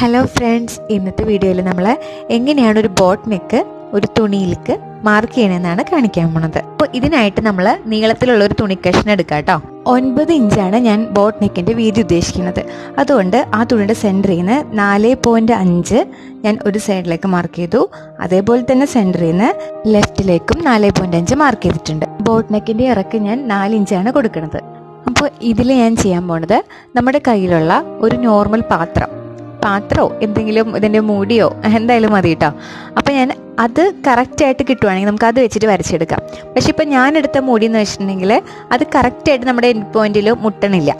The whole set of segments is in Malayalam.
ഹലോ ഫ്രണ്ട്സ്, ഇന്നത്തെ വീഡിയോയിൽ നമ്മൾ എങ്ങനെയാണ് ഒരു ബോട്ട് നെക്ക് ഒരു തുണിയിലേക്ക് മാർക്ക് ചെയ്യണമെന്നാണ് കാണിക്കാൻ പോണത്. അപ്പോൾ ഇതിനായിട്ട് നമ്മൾ നീളത്തിലുള്ള ഒരു തുണി കഷ്ണം എടുക്കാം കേട്ടോ. 9 ഇഞ്ചാണ് ഞാൻ ബോട്ട് നെക്കിൻ്റെ വീതി ഉദ്ദേശിക്കുന്നത്. അതുകൊണ്ട് ആ തുണിയുടെ സെൻറ്ററിൽ നിന്ന് 4.5 ഞാൻ ഒരു സൈഡിലേക്ക് മാർക്ക് ചെയ്തു. അതേപോലെ തന്നെ സെൻറ്ററിൽ നിന്ന് ലെഫ്റ്റിലേക്കും 4.5 മാർക്ക് ചെയ്തിട്ടുണ്ട്. ബോട്ട് നെക്കിൻ്റെ ഇറക്ക് ഞാൻ 4 ഇഞ്ചാണ് കൊടുക്കുന്നത്. അപ്പോൾ ഇതിൽ ഞാൻ ചെയ്യാൻ പോണത് നമ്മുടെ കയ്യിലുള്ള ഒരു നോർമൽ പാത്രമോ എന്തെങ്കിലും ഇതിൻ്റെ മൂടിയോ എന്തായാലും മതി കേട്ടോ. അപ്പോൾ ഞാൻ അത് കറക്റ്റായിട്ട് കിട്ടുവാണെങ്കിൽ നമുക്ക് അത് വെച്ചിട്ട് വരച്ചെടുക്കാം. പക്ഷെ ഇപ്പം ഞാനെടുത്ത മൂടി എന്ന് വെച്ചിട്ടുണ്ടെങ്കിൽ അത് കറക്റ്റായിട്ട് നമ്മുടെ എൻഡ് പോയിന്റിൽ മുട്ടണില്ല.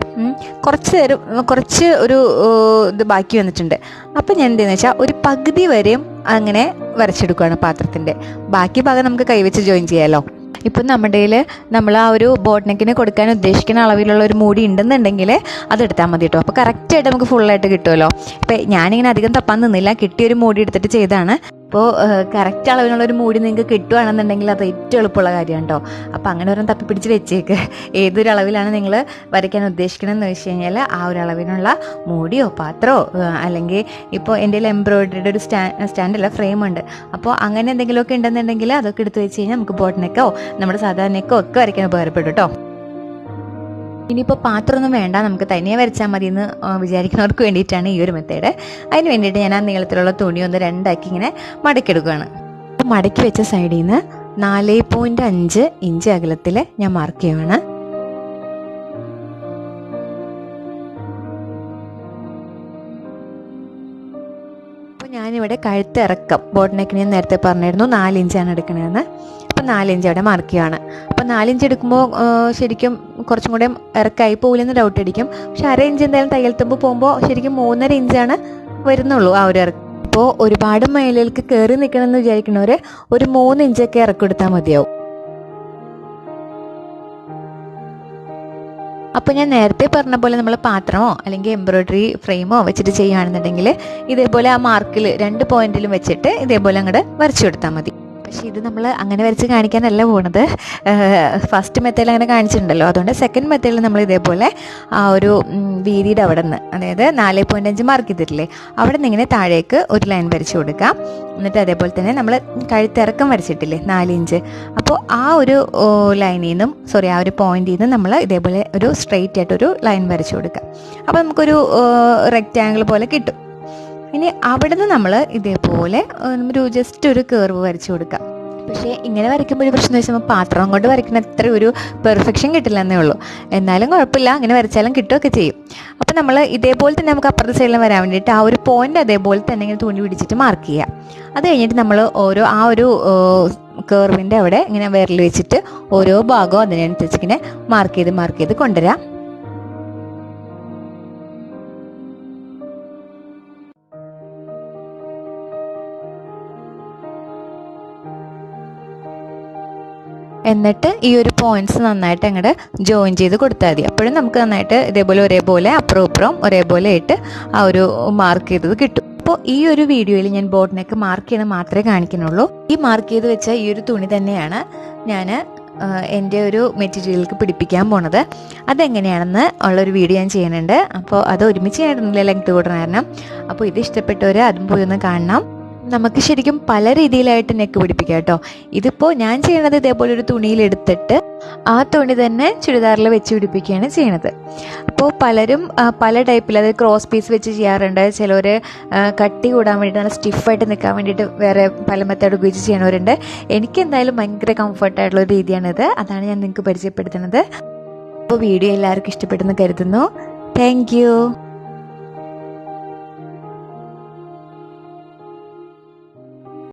കുറച്ച് ഒരു ഇത് ബാക്കി വന്നിട്ടുണ്ട്. അപ്പം ഞാൻ എന്താണെന്ന് വെച്ചാൽ ഒരു പകുതി വരെയും അങ്ങനെ വരച്ചെടുക്കുകയാണ് പാത്രത്തിൻ്റെ. ബാക്കി ഭാഗം നമുക്ക് കൈവച്ച് ജോയിൻ ചെയ്യാമല്ലോ. ഇപ്പം നമ്മുടെ കയ്യിൽ നമ്മൾ ആ ഒരു ബോട്ട് നെക്കിന് കൊടുക്കാൻ ഉദ്ദേശിക്കുന്ന അളവിലുള്ള ഒരു മൂടി ഉണ്ടെന്നുണ്ടെങ്കിൽ അതെടുത്താൽ മതി കേട്ടോ. അപ്പോൾ കറക്റ്റായിട്ട് നമുക്ക് ഫുള്ളായിട്ട് കിട്ടുമല്ലോ. ഇപ്പം ഞാനിങ്ങനെ അധികം തപ്പാൻ നിന്നില്ല, കിട്ടിയൊരു മൂടി എടുത്തിട്ട് ചെയ്താണ്. അപ്പോൾ കറക്റ്റ് അളവിനുള്ളൊരു മൂടി നിങ്ങൾക്ക് കിട്ടുകയാണെന്നുണ്ടെങ്കിൽ അത് ഏറ്റവും എളുപ്പമുള്ള കാര്യമാണ് കേട്ടോ. അപ്പോൾ അങ്ങനെ ഒരു തപ്പിപ്പിടിച്ച് വെച്ചേക്ക്. ഏതൊരു അളവിലാണ് നിങ്ങൾ വരയ്ക്കാൻ ഉദ്ദേശിക്കണമെന്ന് വെച്ച് കഴിഞ്ഞാൽ ആ ഒരു അളവിനുള്ള മൂടിയോ പാത്രമോ അല്ലെങ്കിൽ ഇപ്പോൾ എൻ്റെ കയ്യിൽ എംബ്രോയിഡറിയുടെ ഒരു സ്റ്റാൻഡല്ല ഫ്രെയിമുണ്ട്. അപ്പോൾ അങ്ങനെ എന്തെങ്കിലുമൊക്കെ ഉണ്ടെന്നുണ്ടെങ്കിൽ അതൊക്കെ എടുത്ത് വെച്ച് കഴിഞ്ഞാൽ നമുക്ക് ബോട്ട് നെക്കോ നമ്മുടെ സാധാരണ നെക്കോ ഒക്കെ വരയ്ക്കാൻ ഉപകാരപ്പെടും കേട്ടോ. ഇനിയിപ്പോൾ പാത്രമൊന്നും വേണ്ട, നമുക്ക് തനിയെ വരച്ചാൽ മതി എന്ന് വിചാരിക്കുന്നവർക്ക് വേണ്ടിയിട്ടാണ് ഈ ഒരു മെത്തേഡ്. അതിന് വേണ്ടിയിട്ട് ഞാൻ ആ നീളത്തിലുള്ള തുണി ഒന്ന് രണ്ടാക്കി ഇങ്ങനെ മടക്കിയെടുക്കുകയാണ്. അപ്പോൾ മടക്കി വെച്ച സൈഡിൽ നിന്ന് 4.5 ഇഞ്ച് അകലത്തിൽ ഞാൻ മാർക്ക് ചെയ്യുകയാണ്. അപ്പോൾ ഞാനിവിടെ കഴുത്തിറക്കം ബോട്ട് നെക്കിന് ഞാൻ നേരത്തെ പറഞ്ഞിരുന്നു 4 ഇഞ്ചാണ് എടുക്കണതെന്ന്. അപ്പോൾ 4 ഇഞ്ച് അവിടെ മാർക്ക് ചെയ്യുകയാണ്. അപ്പോൾ 4 ഇഞ്ച് എടുക്കുമ്പോൾ ശരിക്കും കുറച്ചും കൂടെ ഇറക്കായി പോകില്ലെന്ന് ഡൗട്ട് അടിക്കും. പക്ഷെ 1/2 ഇഞ്ച് എന്തായാലും തയ്യൽ തുമ്പ് പോകുമ്പോൾ ശരിക്കും 3.5 ഇഞ്ചാണ് വരുന്നുള്ളൂ ആ ഒരു ഇറക്കം. അപ്പോൾ ഒരുപാട് മേലേക്ക് കയറി നിൽക്കണമെന്ന് വിചാരിക്കുന്നവർ ഒരു 3 ഇഞ്ചൊക്കെ ഇറക്കി എടുത്താൽ മതിയാവും. അപ്പോൾ ഞാൻ നേരത്തെ പറഞ്ഞ പോലെ നമ്മൾ പാത്രമോ അല്ലെങ്കിൽ എംബ്രോയിഡറി ഫ്രെയിമോ വെച്ചിട്ട് ചെയ്യുകയാണെന്നുണ്ടെങ്കിൽ ഇതേപോലെ ആ മാർക്കിൽ 2 പോയിന്റിലും വെച്ചിട്ട് ഇതേപോലെ അങ്ങോട്ട് വരച്ചു കൊടുത്താൽ മതി. പക്ഷേ ഇത് നമ്മൾ അങ്ങനെ വരച്ച് കാണിക്കാനല്ല പോകുന്നത്. ഫസ്റ്റ് മെത്തേഡിൽ അങ്ങനെ കാണിച്ചിട്ടുണ്ടല്ലോ, അതുകൊണ്ട് സെക്കൻഡ് മെത്തേഡിൽ നമ്മൾ ഇതേപോലെ ആ ഒരു വീതിയുടെ അവിടെ നിന്ന്, അതായത് 4.5 മാർക്ക് ചെയ്തിട്ടില്ലേ, അവിടെ നിന്ന് ഇങ്ങനെ താഴേക്ക് ഒരു ലൈൻ വരച്ച് കൊടുക്കാം. എന്നിട്ട് അതേപോലെ തന്നെ നമ്മൾ കഴുത്തിറക്കം വരച്ചിട്ടില്ലേ 4 ഇഞ്ച്, അപ്പോൾ ആ ഒരു ലൈനിൽ നിന്നും ആ ഒരു പോയിന്റിൽ നിന്ന് നമ്മൾ ഇതേപോലെ ഒരു സ്ട്രെയിറ്റ് ആയിട്ടൊരു ലൈൻ വരച്ച് കൊടുക്കാം. അപ്പോൾ നമുക്കൊരു റെക്റ്റാങ്കിൾ പോലെ കിട്ടും. ഇനി അവിടെ നിന്ന് നമ്മൾ ഇതേപോലെ ജസ്റ്റ് ഒരു കർവ് വരച്ചു കൊടുക്കാം. പക്ഷേ ഇങ്ങനെ വരയ്ക്കുമ്പോൾ ഒരു പ്രശ്നം വെച്ചാൽ പാത്രം കൊണ്ട് വരയ്ക്കുന്ന അത്ര ഒരു പെർഫെക്ഷൻ കിട്ടില്ല എന്നേ ഉള്ളൂ. എന്നാലും കുഴപ്പമില്ല, അങ്ങനെ വരച്ചാലും കിട്ടുകയൊക്കെ ചെയ്യും. അപ്പോൾ നമ്മൾ ഇതേപോലെ തന്നെ നമുക്ക് അപ്പുറത്തെ സൈഡിലും വരാൻ വേണ്ടിയിട്ട് ആ ഒരു പോയിന്റ് അതേപോലെ തന്നെ ഇങ്ങനെ തുണി പിടിച്ചിട്ട് മാർക്ക് ചെയ്യാം. അത് കഴിഞ്ഞിട്ട് നമ്മൾ ആ ഒരു കർവിൻ്റെ അവിടെ ഇങ്ങനെ വിരൽ വെച്ചിട്ട് ഓരോ ഭാഗവും അതിനനുസരിച്ച് ഇങ്ങനെ മാർക്ക് ചെയ്ത് കൊണ്ടുവരാം. എന്നിട്ട് ഈ ഒരു പോയിന്റ്സ് നന്നായിട്ട് അങ്ങോട്ട് ജോയിൻ ചെയ്ത് കൊടുത്താൽ മതി. അപ്പോഴും നമുക്ക് നന്നായിട്ട് ഇതേപോലെ ഒരേപോലെ അപ്പുറം ഇപ്പുറം ഒരേപോലെ ആയിട്ട് ആ ഒരു മാർക്ക് ചെയ്തത് കിട്ടും. അപ്പോൾ ഈ ഒരു വീഡിയോയിൽ ഞാൻ ബോട്ട് നെക്ക് മാർക്ക് ചെയ്യണ മാത്രമേ കാണിക്കുന്നുള്ളൂ. ഈ മാർക്ക് ചെയ്ത് വെച്ച ഈ ഒരു തുണി തന്നെയാണ് ഞാൻ എൻ്റെ ഒരു മെറ്റീരിയലിലേക്ക് പിടിപ്പിക്കാൻ പോണത്. അതെങ്ങനെയാണെന്ന് ഉള്ളൊരു വീഡിയോ ഞാൻ ചെയ്യുന്നുണ്ട്. അപ്പോൾ അത് ഒരുമിച്ച് ചെയ്യാനില്ല, ലെങ്ത് കൂടണ കാരണം. അപ്പോൾ ഇത് ഇഷ്ടപ്പെട്ടവർ അതും പോയി ഒന്ന് കാണണം. നമുക്ക് ശരിക്കും പല രീതിയിലായിട്ട് നെക്ക് പിടിപ്പിക്കാം കേട്ടോ. ഇതിപ്പോൾ ഞാൻ ചെയ്യണത് ഇതേപോലെ ഒരു തുണിയിലെടുത്തിട്ട് ആ തുണി തന്നെ ചുരിദാറിൽ വെച്ച് പിടിപ്പിക്കുകയാണ് ചെയ്യണത്. അപ്പോൾ പലരും പല ടൈപ്പിൽ, അതായത് ക്രോസ് പീസ് വെച്ച് ചെയ്യാറുണ്ട്. ചിലർ കട്ടി കൂടാൻ വേണ്ടിയിട്ട് നല്ല സ്റ്റിഫായിട്ട് നിൽക്കാൻ വേണ്ടിയിട്ട് വേറെ പല മെത്തേഡ് ഉപയോഗിച്ച് ചെയ്യണവരുണ്ട്. എനിക്ക് എന്തായാലും ഭയങ്കര കംഫർട്ടായിട്ടുള്ള ഒരു രീതിയാണിത്. അതാണ് ഞാൻ നിങ്ങൾക്ക് പരിചയപ്പെടുത്തുന്നത്. അപ്പോൾ വീഡിയോ എല്ലാവർക്കും ഇഷ്ടപ്പെട്ടെന്ന് കരുതുന്നു. Thank you.